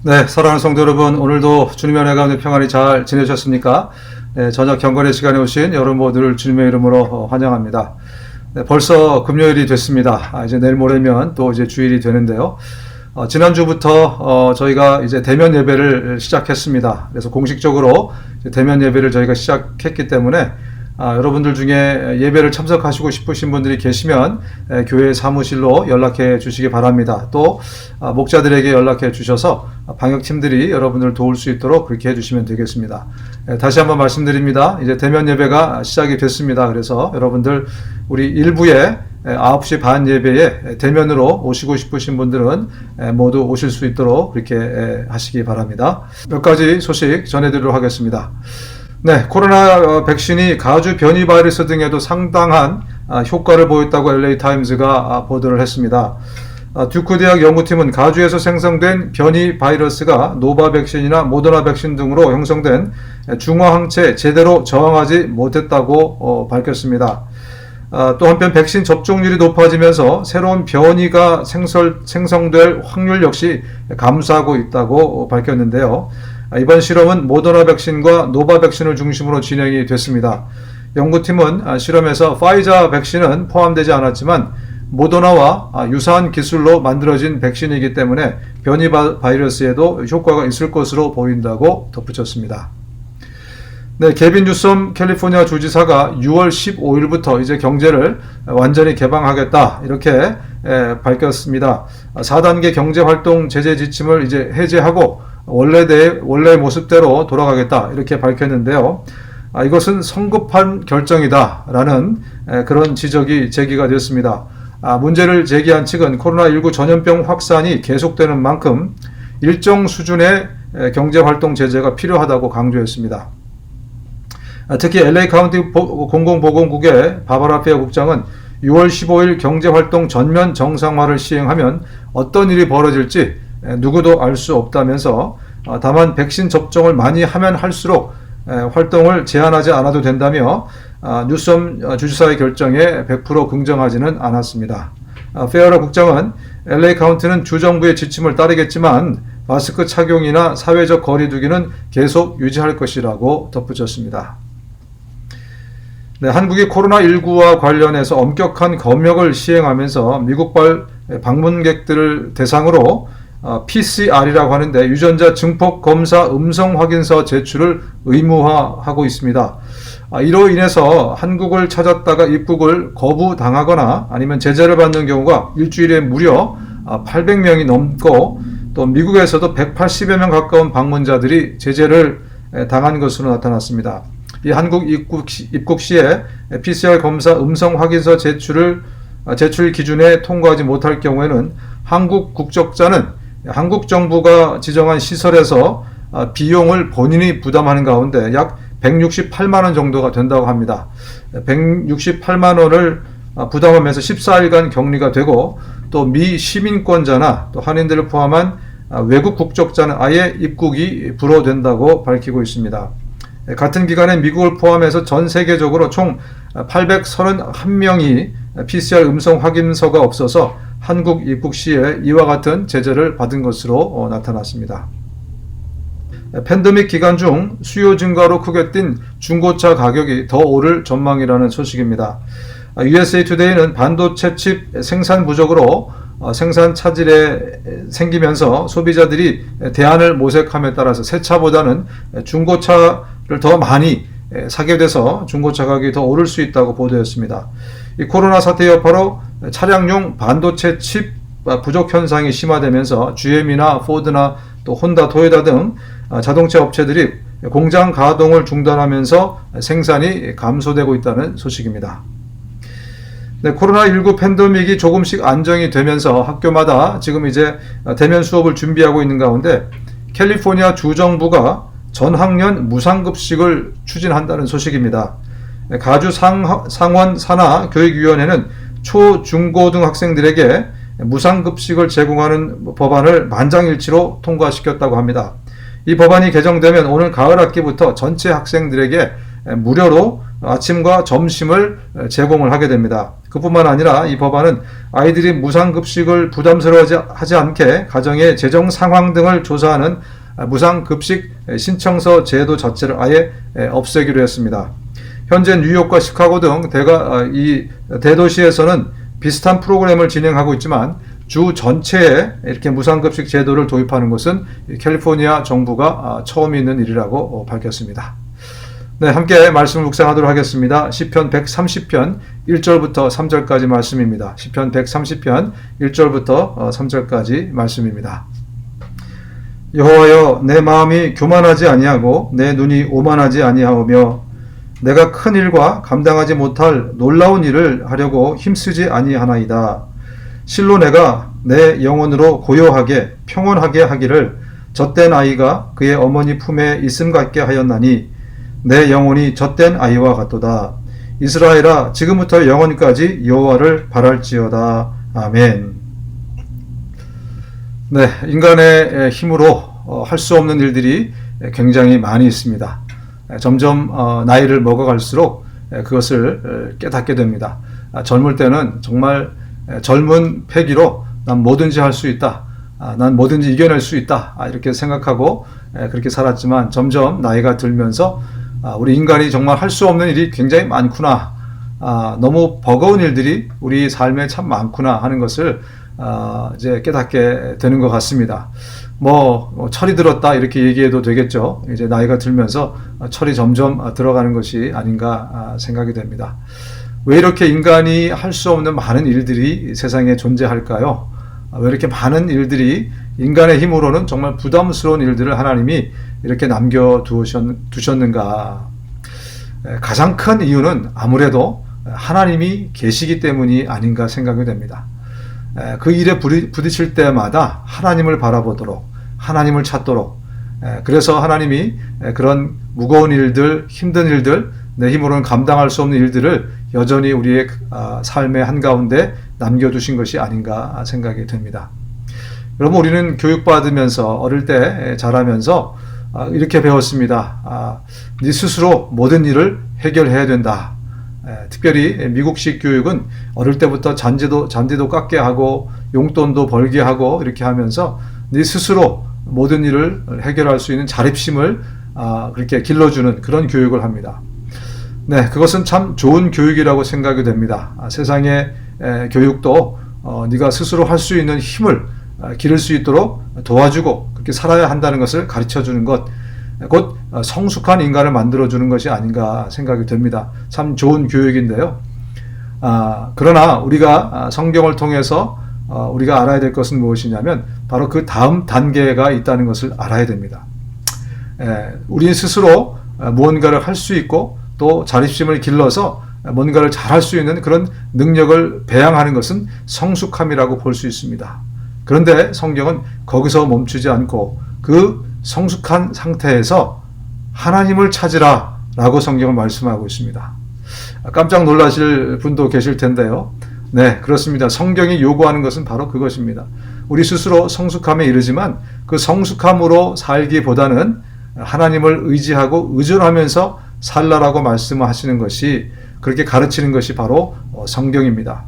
네, 사랑하는 성도 여러분, 오늘도 주님의 은혜 가운데 평안히 잘 지내셨습니까? 네, 저녁 경건의 시간에 오신 여러분 모두를 주님의 이름으로 환영합니다. 네, 벌써 금요일이 됐습니다. 이제 내일 모레면 또 이제 주일이 되는데요. 지난주부터 저희가 이제 대면 예배를 시작했습니다. 그래서 공식적으로 대면 예배를 저희가 시작했기 때문에 여러분들 중에 예배를 참석하시고 싶으신 분들이 계시면 교회 사무실로 연락해 주시기 바랍니다. 또 목자들에게 연락해 주셔서 방역팀들이 여러분들을 도울 수 있도록 그렇게 해주시면 되겠습니다. 다시 한번 말씀드립니다. 이제 대면 예배가 시작이 됐습니다. 그래서 여러분들 우리 일부에 9시 반 예배에 대면으로 오시고 싶으신 분들은 모두 오실 수 있도록 그렇게 하시기 바랍니다. 몇 가지 소식 전해드리도록 하겠습니다. 네, 코로나 백신이 가주 변이 바이러스 등에도 상당한 효과를 보였다고 LA타임즈가 보도를 했습니다. 듀크 대학 연구팀은 가주에서 생성된 변이 바이러스가 노바 백신이나 모더나 백신 등으로 형성된 중화 항체에 제대로 저항하지 못했다고 밝혔습니다. 또 한편 백신 접종률이 높아지면서 새로운 변이가 생성될 확률 역시 감소하고 있다고 밝혔는데요. 이번 실험은 모더나 백신과 노바 백신을 중심으로 진행이 됐습니다. 연구팀은 실험에서 파이자 백신은 포함되지 않았지만 모더나와 유사한 기술로 만들어진 백신이기 때문에 변이 바이러스에도 효과가 있을 것으로 보인다고 덧붙였습니다. 네, 게빈 뉴섬 캘리포니아 주지사가 6월 15일부터 이제 경제를 완전히 개방하겠다 이렇게 밝혔습니다. 4단계 경제활동 제재 지침을 이제 해제하고 원래 모습대로 돌아가겠다 이렇게 밝혔는데요. 이것은 성급한 결정이다라는 그런 지적이 제기가 되었습니다. 문제를 제기한 측은 코로나19 전염병 확산이 계속되는 만큼 일정 수준의 경제활동 제재가 필요하다고 강조했습니다. 특히 LA 카운티 공공보건국의 바바라 페어 국장은 6월 15일 경제활동 전면 정상화를 시행하면 어떤 일이 벌어질지 누구도 알 수 없다면서 다만 백신 접종을 많이 하면 할수록 활동을 제한하지 않아도 된다며 뉴섬 주지사의 결정에 100% 긍정하지는 않았습니다. 페어라 국장은 LA 카운티는 주정부의 지침을 따르겠지만 마스크 착용이나 사회적 거리 두기는 계속 유지할 것이라고 덧붙였습니다. 네, 한국이 코로나19와 관련해서 엄격한 검역을 시행하면서 미국발 방문객들을 대상으로 PCR이라고 하는데 유전자 증폭 검사 음성 확인서 제출을 의무화하고 있습니다. 이로 인해서 한국을 찾았다가 입국을 거부당하거나 아니면 제재를 받는 경우가 일주일에 무려 800명이 넘고 또 미국에서도 180여 명 가까운 방문자들이 제재를 당한 것으로 나타났습니다. 이 한국 입국 시에 PCR 검사 음성 확인서 제출 기준에 통과하지 못할 경우에는 한국 국적자는 한국 정부가 지정한 시설에서 비용을 본인이 부담하는 가운데 약 168만 원 정도가 된다고 합니다. 168만 원을 부담하면서 14일간 격리가 되고 또 미시민권자나 또 한인들을 포함한 외국 국적자는 아예 입국이 불허된다고 밝히고 있습니다. 같은 기간에 미국을 포함해서 전 세계적으로 총 831명이 PCR 음성 확인서가 없어서 한국 입국 시에 이와 같은 제재를 받은 것으로 나타났습니다. 팬데믹 기간 중 수요 증가로 크게 뛴 중고차 가격이 더 오를 전망이라는 소식입니다. USA 투데이는 반도체 칩 생산 부족으로 생산 차질에 생기면서 소비자들이 대안을 모색함에 따라서 새 차보다는 중고차를 더 많이 사게 돼서 중고차 가격이 더 오를 수 있다고 보도했습니다. 이 코로나 사태 여파로 차량용 반도체 칩 부족 현상이 심화되면서 GM이나 포드나 또 혼다, 토요타 등 자동차 업체들이 공장 가동을 중단하면서 생산이 감소되고 있다는 소식입니다. 네, 코로나19 팬데믹이 조금씩 안정이 되면서 학교마다 지금 이제 대면 수업을 준비하고 있는 가운데 캘리포니아 주정부가 전학년 무상급식을 추진한다는 소식입니다. 가주 상원 산하 교육위원회는 초, 중고등 학생들에게 무상급식을 제공하는 법안을 만장일치로 통과시켰다고 합니다. 이 법안이 개정되면 오늘 가을 학기부터 전체 학생들에게 무료로 아침과 점심을 제공을 하게 됩니다. 그뿐만 아니라 이 법안은 아이들이 무상급식을 부담스러워하지 않게 가정의 재정 상황 등을 조사하는 무상급식 신청서 제도 자체를 아예 없애기로 했습니다. 현재 뉴욕과 시카고 등 이 대도시에서는 비슷한 프로그램을 진행하고 있지만 주 전체에 이렇게 무상급식 제도를 도입하는 것은 캘리포니아 정부가 처음 있는 일이라고 밝혔습니다. 네, 함께 말씀을 묵상하도록 하겠습니다. 시편 130편 1절부터 3절까지 말씀입니다. 시편 130편 1절부터 3절까지 말씀입니다. 여호와여, 내 마음이 교만하지 아니하고 내 눈이 오만하지 아니하오며 내가 큰 일과 감당하지 못할 놀라운 일을 하려고 힘쓰지 아니하나이다. 실로 내가 내 영혼으로 고요하게 평온하게 하기를 젖된 아이가 그의 어머니 품에 있음 같게 하였나니 내 영혼이 젖된 아이와 같도다. 이스라엘아, 지금부터 영원까지 여호와를 바랄지어다. 아멘. 네, 인간의 힘으로 할 수 없는 일들이 굉장히 많이 있습니다. 점점 나이를 먹어갈수록 그것을 깨닫게 됩니다. 젊을 때는 정말 젊은 패기로 난 뭐든지 할 수 있다. 난 뭐든지 이겨낼 수 있다. 이렇게 생각하고 그렇게 살았지만 점점 나이가 들면서 우리 인간이 정말 할 수 없는 일이 굉장히 많구나. 너무 버거운 일들이 우리 삶에 참 많구나 하는 것을 이제 깨닫게 되는 것 같습니다. 철이 들었다 이렇게 얘기해도 되겠죠. 이제 나이가 들면서 철이 점점 들어가는 것이 아닌가 생각이 됩니다. 왜 이렇게 인간이 할 수 없는 많은 일들이 세상에 존재할까요? 왜 이렇게 많은 일들이 인간의 힘으로는 정말 부담스러운 일들을 하나님이 이렇게 남겨두셨는가? 가장 큰 이유는 아무래도 하나님이 계시기 때문이 아닌가 생각이 됩니다. 그 일에 부딪힐 때마다 하나님을 바라보도록, 하나님을 찾도록, 그래서 하나님이 그런 무거운 일들, 힘든 일들, 내 힘으로는 감당할 수 없는 일들을 여전히 우리의 삶의 한가운데 남겨두신 것이 아닌가 생각이 됩니다. 여러분, 우리는 교육받으면서 어릴 때 자라면서 이렇게 배웠습니다. 네 스스로 모든 일을 해결해야 된다. 특별히 미국식 교육은 어릴 때부터 잔디도 깎게 하고 용돈도 벌게 하고 이렇게 하면서 네 스스로 모든 일을 해결할 수 있는 자립심을 그렇게 길러주는 그런 교육을 합니다. 네, 그것은 참 좋은 교육이라고 생각이 됩니다. 세상의 교육도 네가 스스로 할 수 있는 힘을 기를 수 있도록 도와주고 그렇게 살아야 한다는 것을 가르쳐주는 것, 곧 성숙한 인간을 만들어주는 것이 아닌가 생각이 됩니다. 참 좋은 교육인데요. 그러나 우리가 성경을 통해서 우리가 알아야 될 것은 무엇이냐면 바로 그 다음 단계가 있다는 것을 알아야 됩니다. 우리 스스로 무언가를 할 수 있고 또 자립심을 길러서 뭔가를 잘할 수 있는 그런 능력을 배양하는 것은 성숙함이라고 볼 수 있습니다. 그런데 성경은 거기서 멈추지 않고 그 성숙한 상태에서 하나님을 찾으라 라고 성경은 말씀하고 있습니다. 깜짝 놀라실 분도 계실 텐데요. 네, 그렇습니다. 성경이 요구하는 것은 바로 그것입니다. 우리 스스로 성숙함에 이르지만 그 성숙함으로 살기보다는 하나님을 의지하고 의존하면서 살라라고 말씀하시는 것이, 그렇게 가르치는 것이 바로 성경입니다.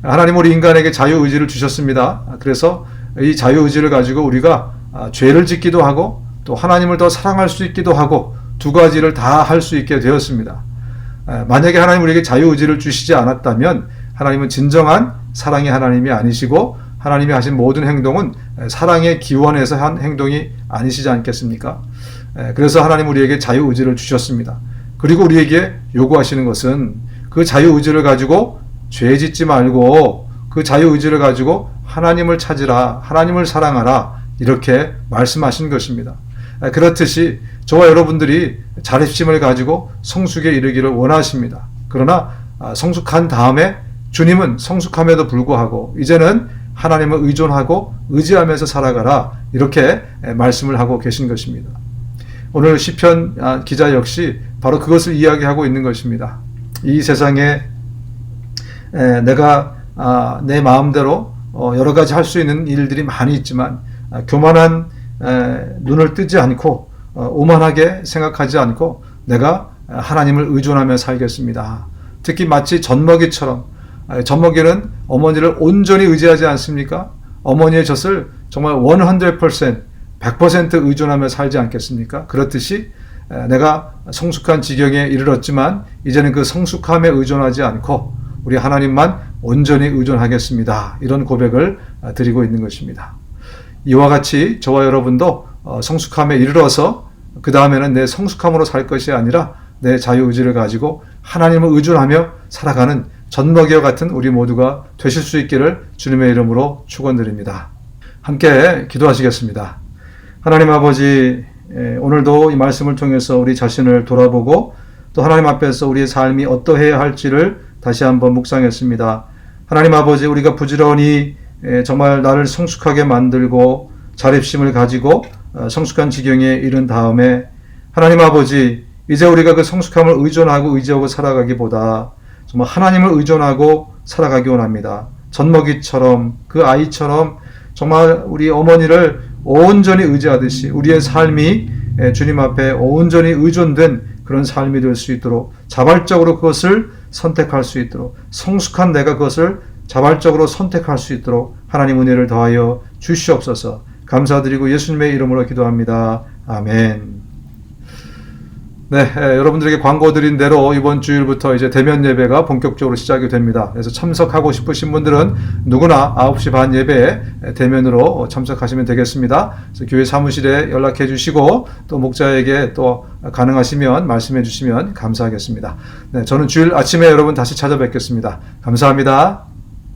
하나님 우리 인간에게 자유의지를 주셨습니다. 그래서 이 자유의지를 가지고 우리가 죄를 짓기도 하고 또 하나님을 더 사랑할 수 있기도 하고 두 가지를 다 할 수 있게 되었습니다. 만약에 하나님 우리에게 자유의지를 주시지 않았다면 하나님은 진정한 사랑의 하나님이 아니시고 하나님이 하신 모든 행동은 사랑의 기원에서 한 행동이 아니시지 않겠습니까? 그래서 하나님 우리에게 자유의지를 주셨습니다. 그리고 우리에게 요구하시는 것은 그 자유의지를 가지고 죄 짓지 말고 그 자유의지를 가지고 하나님을 찾으라, 하나님을 사랑하라, 이렇게 말씀하신 것입니다. 그렇듯이 저와 여러분들이 자립심을 가지고 성숙에 이르기를 원하십니다. 그러나 성숙한 다음에 주님은 성숙함에도 불구하고 이제는 하나님을 의존하고 의지하면서 살아가라, 이렇게 말씀을 하고 계신 것입니다. 오늘 시편 기자 역시 바로 그것을 이야기하고 있는 것입니다. 이 세상에 내가 내 마음대로 여러 가지 할 수 있는 일들이 많이 있지만 교만한 눈을 뜨지 않고 오만하게 생각하지 않고 내가 하나님을 의존하며 살겠습니다. 특히 마치 젖먹이처럼, 젖먹이는 어머니를 온전히 의지하지 않습니까? 어머니의 젖을 정말 100%, 100% 의존하며 살지 않겠습니까? 그렇듯이 내가 성숙한 지경에 이르렀지만 이제는 그 성숙함에 의존하지 않고 우리 하나님만 온전히 의존하겠습니다. 이런 고백을 드리고 있는 것입니다. 이와 같이 저와 여러분도 성숙함에 이르러서 그 다음에는 내 성숙함으로 살 것이 아니라 내 자유의지를 가지고 하나님을 의존하며 살아가는 젖먹이와 같은 우리 모두가 되실 수 있기를 주님의 이름으로 축원드립니다. 함께 기도하시겠습니다. 하나님 아버지, 오늘도 이 말씀을 통해서 우리 자신을 돌아보고 또 하나님 앞에서 우리의 삶이 어떠해야 할지를 다시 한번 묵상했습니다. 하나님 아버지, 우리가 부지런히 정말 나를 성숙하게 만들고 자립심을 가지고 성숙한 지경에 이른 다음에 하나님 아버지, 이제 우리가 그 성숙함을 의존하고 의지하고 살아가기보다 정말 하나님을 의존하고 살아가기 원합니다. 젖먹이처럼, 그 아이처럼 정말 우리 어머니를 온전히 의지하듯이 우리의 삶이 주님 앞에 온전히 의존된 그런 삶이 될 수 있도록 자발적으로 그것을 선택할 수 있도록 성숙한 내가 그것을 자발적으로 선택할 수 있도록 하나님 은혜를 더하여 주시옵소서. 감사드리고 예수님의 이름으로 기도합니다. 아멘. 네, 여러분들에게 광고 드린 대로 이번 주일부터 이제 대면 예배가 본격적으로 시작이 됩니다. 그래서 참석하고 싶으신 분들은 누구나 9시 반 예배에 대면으로 참석하시면 되겠습니다. 그래서 교회 사무실에 연락해 주시고 또 목자에게 또 가능하시면 말씀해 주시면 감사하겠습니다. 네, 저는 주일 아침에 여러분 다시 찾아뵙겠습니다. 감사합니다.